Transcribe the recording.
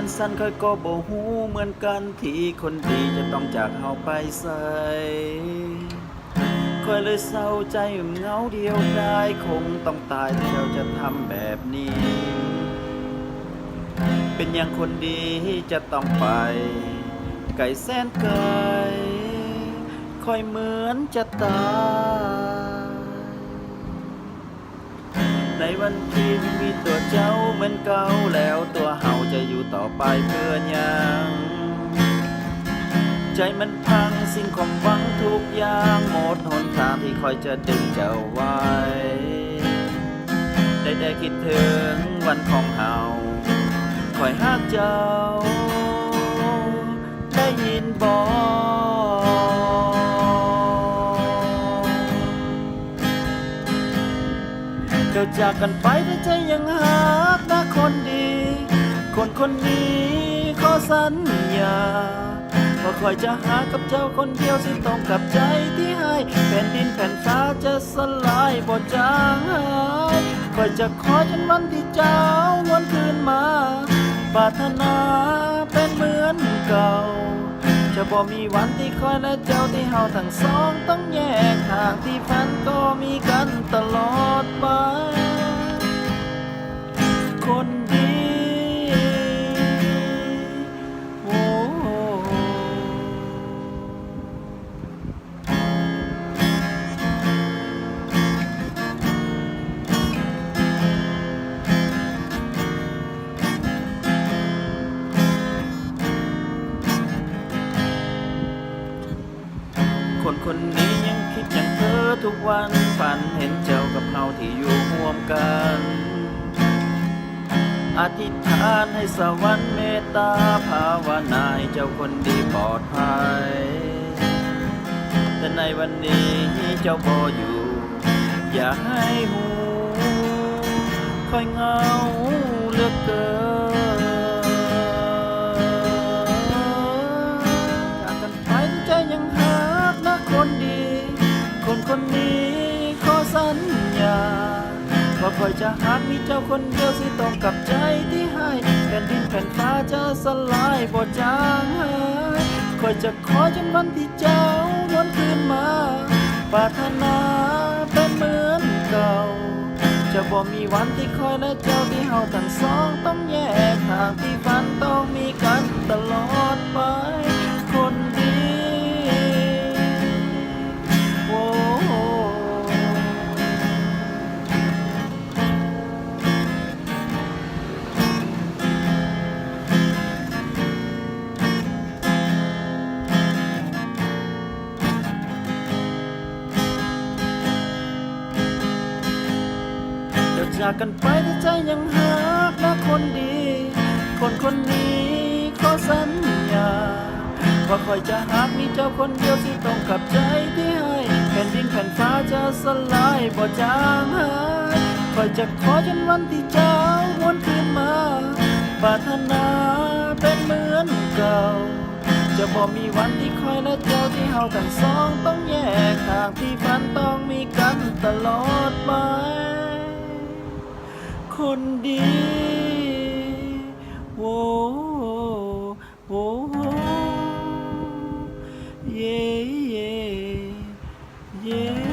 มันสั่นค่อยก็บ่ฮู้เหมือนกันที่คนดีจะต้องจากเฮาไปไสค่อยเลยเศร้าใจเหงาเดียวดายคงต้องตายถ้าเราจะทำแบบนี้ เป็นอย่างคนดีจะต้องไปไกลแสนไกลคอยเหมือนจะตายในวันที่ไม่มีตัวเจ้าเหมือนเก่าแล้วตัวเฮาจะอยู่ต่อไปเพื่อยังใจมันพังสิ้นความหวังทุกอย่างหมดหนทางที่คอยจะดึงเจ้าไว้ได้คิดถึงวันของเฮาคอยฮักเจ้าได้ยินบ่เจ้าจากกันไปแต่ใจยังฮักนะคนดีคนนี้ขอสัญญาว่าคอยจะหากับเจ้าคนเดียวสิตรงกับใจที่ให้แผ่นดินแผ่นฟ้าจะสลายบ่จางหายคอยจะขอจนวันที่เจ้าวนคืนมาปรารถนาเป็นเหมือนเก่าจะบ่มีวันที่คอยและเจ้าที่เฮาทั้งสองต้องแยกทางที่ฝันก็มีกันตลอดไปคนดีคนนี้ยังคิดอย่างเธอทุกวันฝันเห็นเจ้ากับเฮาที่อยู่ร่วมกันอธิษฐานให้สวรรค์เมตตาภาวนาให้เจ้าคนดีปลอดภัยแต่ในวันนี้เจ้าบ่อยู่อย่าให้หูคอยเหงาเหลือเกินจากกันไปใจยังหักนะคนดีคนนี้ขอสัญญาว่าคอยจะหากมีเจ้าคนเดียวสิตรงกับใจที่ให้แผ่นดินแผ่นฟ้าจะสลายบ่จางหายคอยจะขอจนวันที่เจ้าวนคืนมาปรารถนาเป็นเหมือนเก่าจะบ่มีวันที่คอยและเจ้าที่เฮาทั้งสองต้องแยกทางที่ฝันต้องมีกันตลอดไปคนดีจากกันไปแต่ใจยังหักนะคนดีคนนี้ขอสัญญาว่าคอยจะหากมีเจ้าคนเดียวที่ตรงกับใจที่ให้แผ่นดินแผ่นฟ้าจะสลายบ่จางหายคอยจะขอจนวันที่เจ้าวนคืนมาปรารถนาเป็นเหมือนเก่าจะบ่มีวันที่คอยและเจ้าที่เฮาทั้งสองต้องแยกทางที่ฝันต้องมีกันตลอดไปคนดีโว้โว้เย่เย่เย่